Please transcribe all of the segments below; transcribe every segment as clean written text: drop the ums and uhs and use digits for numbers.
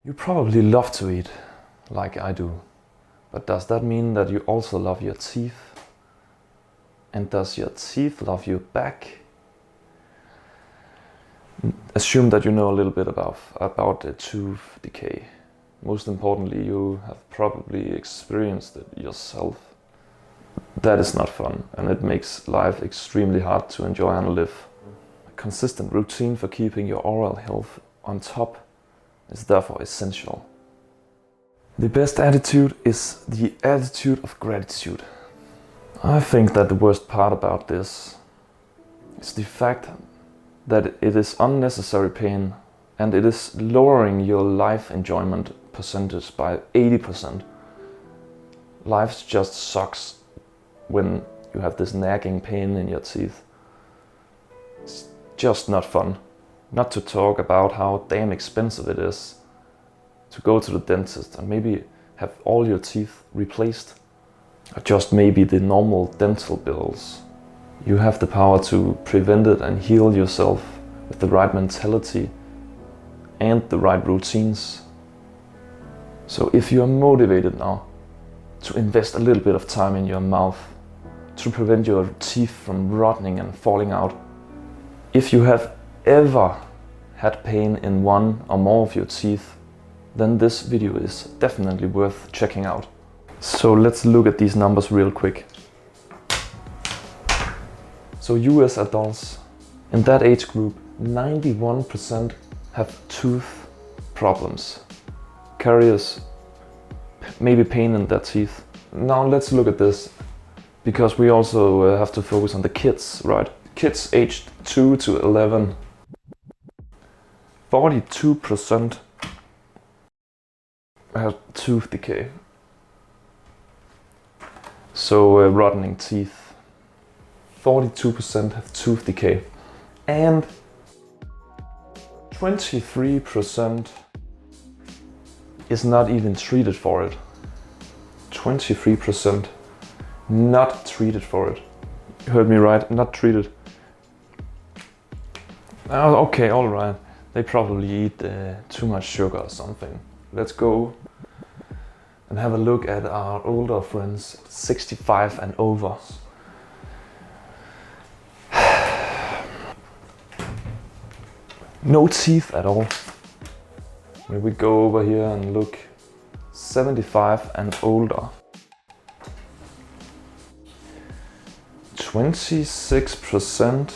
You probably love to eat, like I do. But does that mean that you also love your teeth? And does your teeth love you back? Assume that you know a little bit about the tooth decay. Most importantly, you have probably experienced it yourself. That is not fun, and it makes life extremely hard to enjoy and live. A consistent routine for keeping your oral health on top is therefore essential. The best attitude is the attitude of gratitude. I think that the worst part about this is the fact that it is unnecessary pain and it is lowering your life enjoyment percentage by 80%. Life just sucks when you have this nagging pain in your teeth. It's just not fun. Not to talk about how damn expensive it is to go to the dentist and maybe have all your teeth replaced. Or just maybe the normal dental bills. You have the power to prevent it and heal yourself with the right mentality and the right routines. So if you are motivated now to invest a little bit of time in your mouth to prevent your teeth from rotting and falling out, if you have ever had pain in one or more of your teeth, then this video is definitely worth checking out. So let's look at these numbers real quick. So US adults in that age group, 91% have tooth problems. Caries, maybe pain in their teeth. Now let's look at this, because we also have to focus on the kids, right? Kids aged 2 to 11, 42% have tooth decay. So rotting teeth. 42% have tooth decay. And 23% is not even treated for it. 23% not treated for it. You heard me right, not treated. Oh, okay, alright. They probably eat too much sugar or something. Let's go and have a look at our older friends, 65 and over. No teeth at all. When we go over here and look, 75 and older. 26%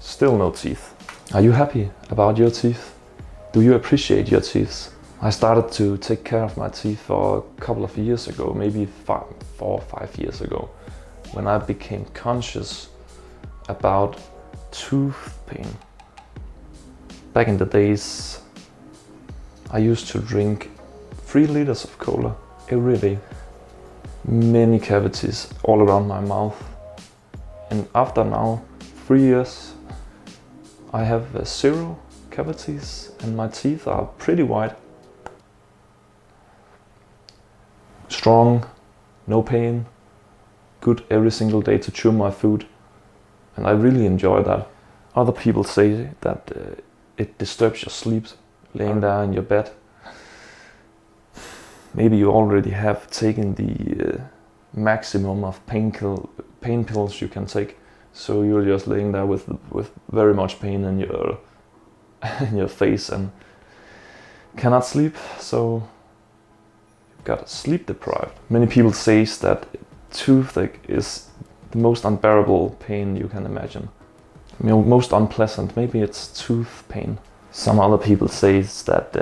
still no teeth. Are you happy about your teeth? Do you appreciate your teeth? I started to take care of my teeth for a couple of years ago, maybe 4 or 5 years ago, when I became conscious about tooth pain. Back in the days, I used to drink 3 liters of cola every day. Many cavities all around my mouth. And after now 3 years, I have 0 cavities and my teeth are pretty white. Strong, no pain, good every single day to chew my food. And I really enjoy that. Other people say that it disturbs your sleep, laying there in your bed. Maybe you already have taken the maximum of pain pills you can take. So you're just laying there with very much pain in your in your face and cannot sleep. So you got sleep deprived. Many people say that toothache is the most unbearable pain you can imagine. Most unpleasant. Maybe it's tooth pain. Some other people say that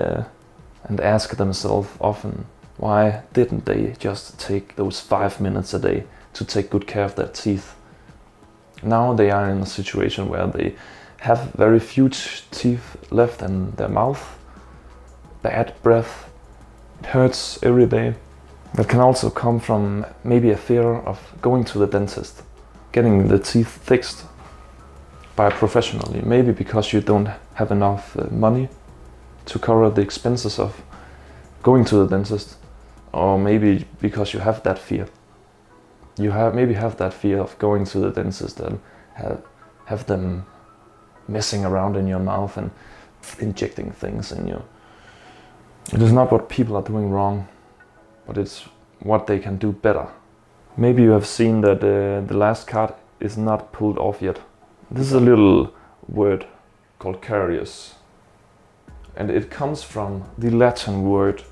and ask themselves often, why didn't they just take those 5 minutes a day to take good care of their teeth? Now they are in a situation where they have very few teeth left in their mouth, bad breath, it hurts every day. That can also come from maybe a fear of going to the dentist, getting the teeth fixed by a professional. Maybe because you don't have enough money to cover the expenses of going to the dentist, or maybe because you have that fear. You maybe have that fear of going to the dentist and have them messing around in your mouth and injecting things in you. It is not what people are doing wrong, but it's what they can do better. Maybe you have seen that the last card is not pulled off yet. This is a little word called caries, and it comes from the Latin word,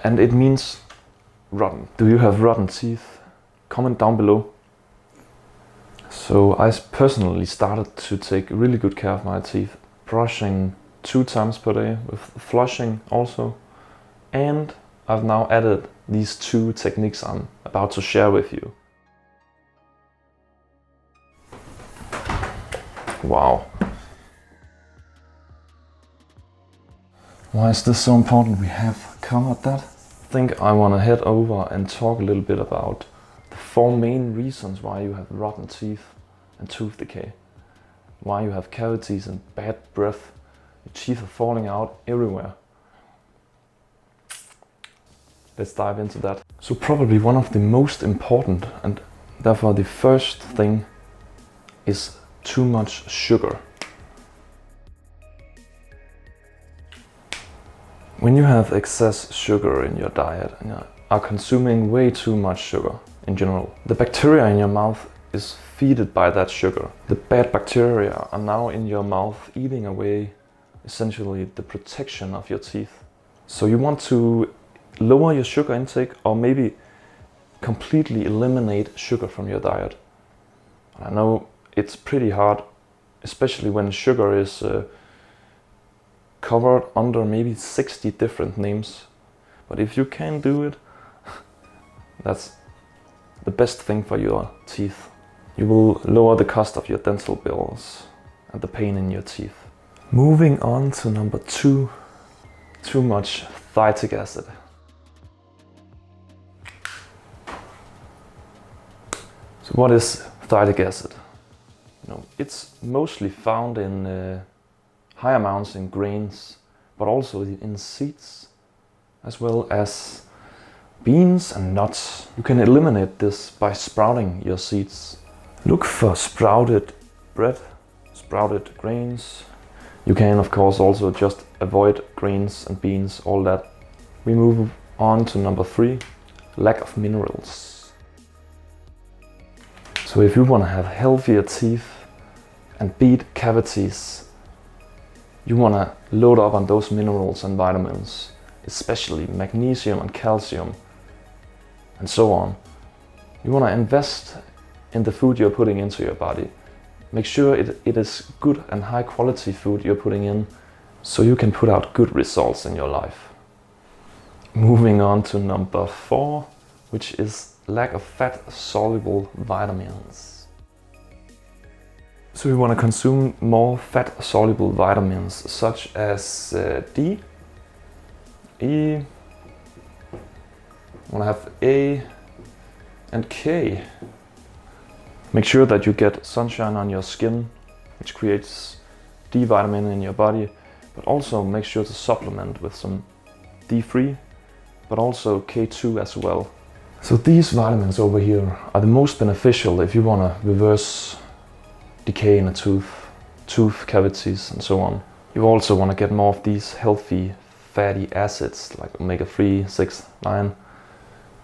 and it means rotten. Do you have rotten teeth? Comment down below. So I personally started to take really good care of my teeth, brushing 2 times per day with flushing also, and I've now added these 2 techniques I'm about to share with you. Wow. Why is this so important? We have covered that. I think I want to head over and talk a little bit about the 4 main reasons why you have rotten teeth and tooth decay. Why you have cavities and bad breath. Your teeth are falling out everywhere. Let's dive into that. So probably one of the most important, and therefore the first thing, is too much sugar. When you have excess sugar in your diet and you are consuming way too much sugar in general, the bacteria in your mouth is fed by that sugar. The bad bacteria are now in your mouth eating away essentially the protection of your teeth. So you want to lower your sugar intake, or maybe completely eliminate sugar from your diet. I know it's pretty hard, especially when sugar is covered under maybe 60 different names. But if you can do it, that's the best thing for your teeth. You will lower the cost of your dental bills and the pain in your teeth. Moving on to number 2, too much phytic acid. So what is phytic acid? It's mostly found in high amounts in grains, but also in seeds, as well as beans and nuts. You can eliminate this by sprouting your seeds. Look for sprouted bread, sprouted grains. You can of course also just avoid grains and beans, all that. We move on to number 3, lack of minerals. So if you want to have healthier teeth and beat cavities, you want to load up on those minerals and vitamins, especially magnesium and calcium and so on. You want to invest in the food you're putting into your body. Make sure it is good and high quality food you're putting in, so you can put out good results in your life. Moving on to number 4, which is lack of fat soluble vitamins. So we want to consume more fat soluble vitamins such as D, E, want to have A and K. Make sure that you get sunshine on your skin, which creates D vitamin in your body, but also make sure to supplement with some D3, but also K2 as well. So these vitamins over here are the most beneficial if you want to reverse decay in a tooth cavities and so on. You also want to get more of these healthy fatty acids like omega-3, 6, 9.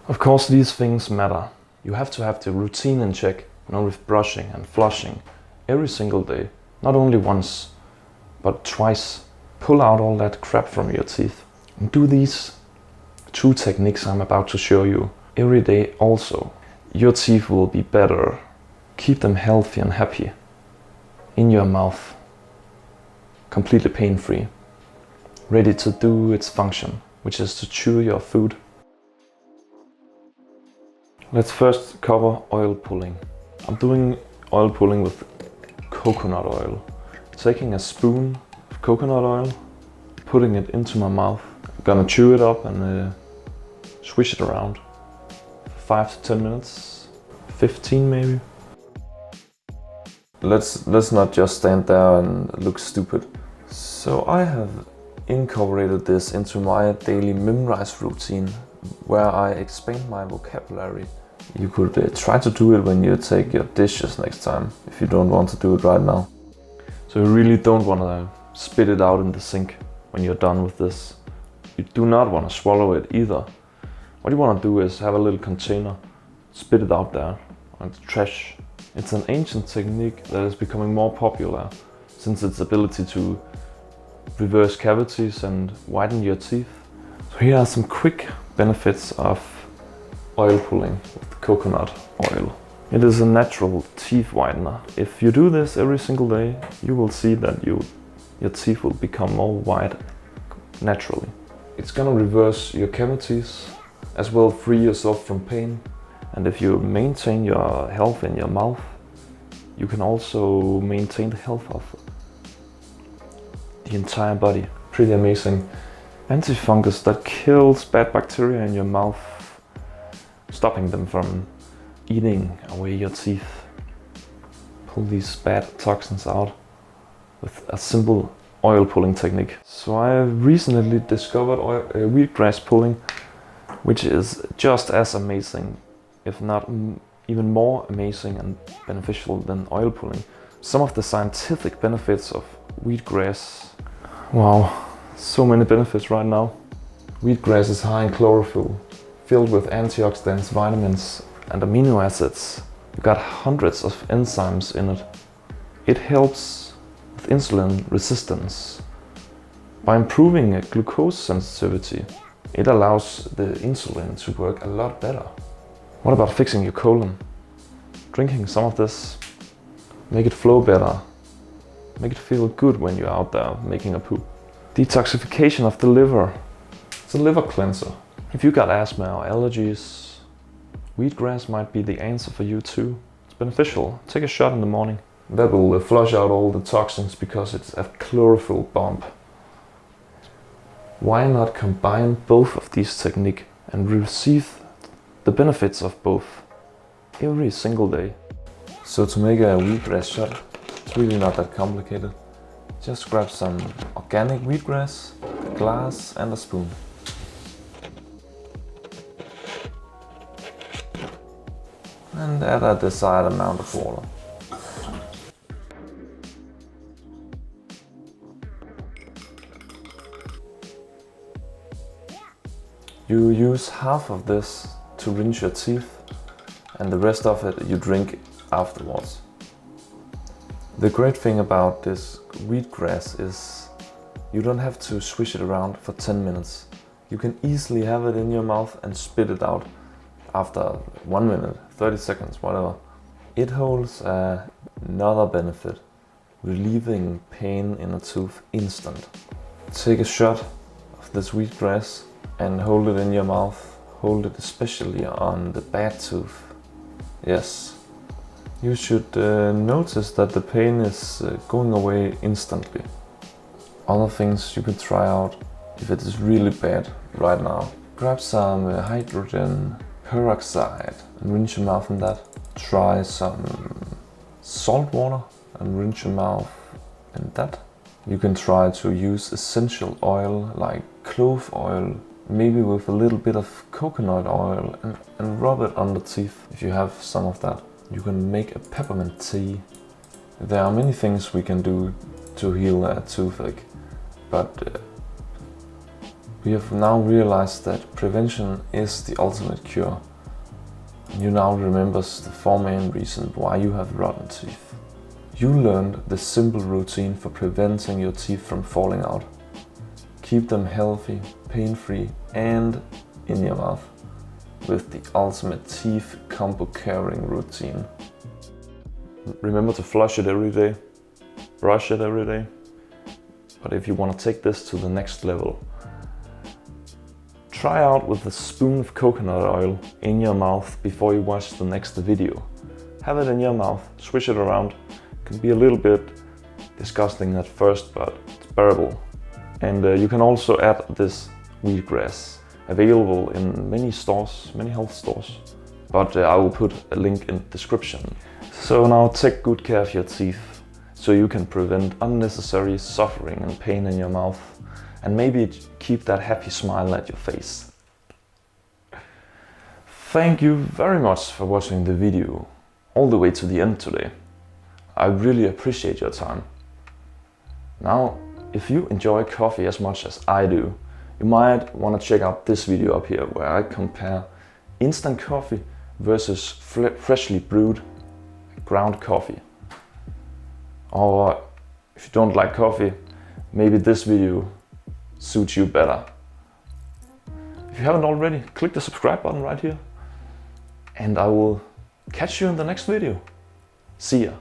Of course these things matter. You have to have the routine in check, with brushing and flushing every single day. Not only once, but twice. Pull out all that crap from your teeth. And do these 2 techniques I'm about to show you every day also. Your teeth will be better. Keep them healthy and happy in your mouth, completely pain-free, ready to do its function, which is to chew your food. Let's first cover oil pulling. I'm doing oil pulling with coconut oil. Taking a spoon of coconut oil, putting it into my mouth. I'm gonna chew it up and swish it around for 5 to 10 minutes, 15 maybe. Let's not just stand there and look stupid. So I have incorporated this into my daily memorize routine, where I expand my vocabulary. You could try to do it when you take your dishes next time, if you don't want to do it right now. So So you really don't want to spit it out in the sink when you're done with this. You do not want to swallow it either. What you want to do is have a little container, spit it out there on the trash. It's an ancient technique that is becoming more popular since its ability to reverse cavities and whiten your teeth. So here are some quick benefits of oil pulling with coconut oil. It is a natural teeth whitener. If you do this every single day, you will see that your teeth will become more white naturally. It's gonna reverse your cavities, as well free yourself from pain. And if you maintain your health in your mouth, you can also maintain the health of the entire body. Pretty amazing. Antifungus that kills bad bacteria in your mouth, stopping them from eating away your teeth. Pull these bad toxins out with a simple oil pulling technique. So I recently discovered wheatgrass pulling, which is just as amazing, if not even more amazing and beneficial than oil pulling. Some of the scientific benefits of wheatgrass. Wow, so many benefits right now. Wheatgrass is high in chlorophyll, filled with antioxidants, vitamins and amino acids. You've got hundreds of enzymes in it. It helps with insulin resistance. By improving glucose sensitivity, it allows the insulin to work a lot better. What about fixing your colon? Drinking some of this, make it flow better, make it feel good when you're out there making a poop. Detoxification of the liver. It's a liver cleanser. If you got asthma or allergies, wheatgrass might be the answer for you too. It's beneficial. Take a shot in the morning. That will flush out all the toxins because it's a chlorophyll bomb. Why not combine both of these techniques and receive the benefits of both every single day? So to make a wheatgrass shot, it's really not that complicated. Just grab some organic wheatgrass, a glass and a spoon. And add a desired amount of water. You use half of this to rinse your teeth and the rest of it you drink afterwards. The great thing about this wheatgrass is you don't have to swish it around for 10 minutes. You can easily have it in your mouth and spit it out after 1 minute, 30 seconds, whatever. It holds another benefit, relieving pain in a tooth instant. Take a shot of this wheatgrass and hold it in your mouth. Hold it especially on the bad tooth. Yes. You should notice that the pain is going away instantly. Other things you can try out if it is really bad right now. Grab some hydrogen peroxide and rinse your mouth in that. Try some salt water and rinse your mouth in that. You can try to use essential oil like clove oil, maybe with a little bit of coconut oil, and rub it on the teeth if you have some of that. You can make a peppermint tea. There are many things we can do to heal a toothache, but we have now realized that prevention is the ultimate cure. You now remember the 4 main reasons why you have rotten teeth. You learned the simple routine for preventing your teeth from falling out. Keep them healthy, pain-free and in your mouth with the ultimate teeth combo caring routine. Remember to flush it every day, brush it every day. But if you want to take this to the next level, try out with a spoon of coconut oil in your mouth before you watch the next video. Have it in your mouth, swish it around. It can be a little bit disgusting at first, but it's bearable. And you can also add this wheatgrass, available in many stores, many health stores. But I will put a link in the description. So now take good care of your teeth, so you can prevent unnecessary suffering and pain in your mouth, and maybe keep that happy smile at your face. Thank you very much for watching the video all the way to the end today. I really appreciate your time. Now, if you enjoy coffee as much as I do, you might want to check out this video up here where I compare instant coffee versus freshly brewed ground coffee. Or if you don't like coffee, maybe this video suits you better. If you haven't already, click the subscribe button right here, and I will catch you in the next video. See ya.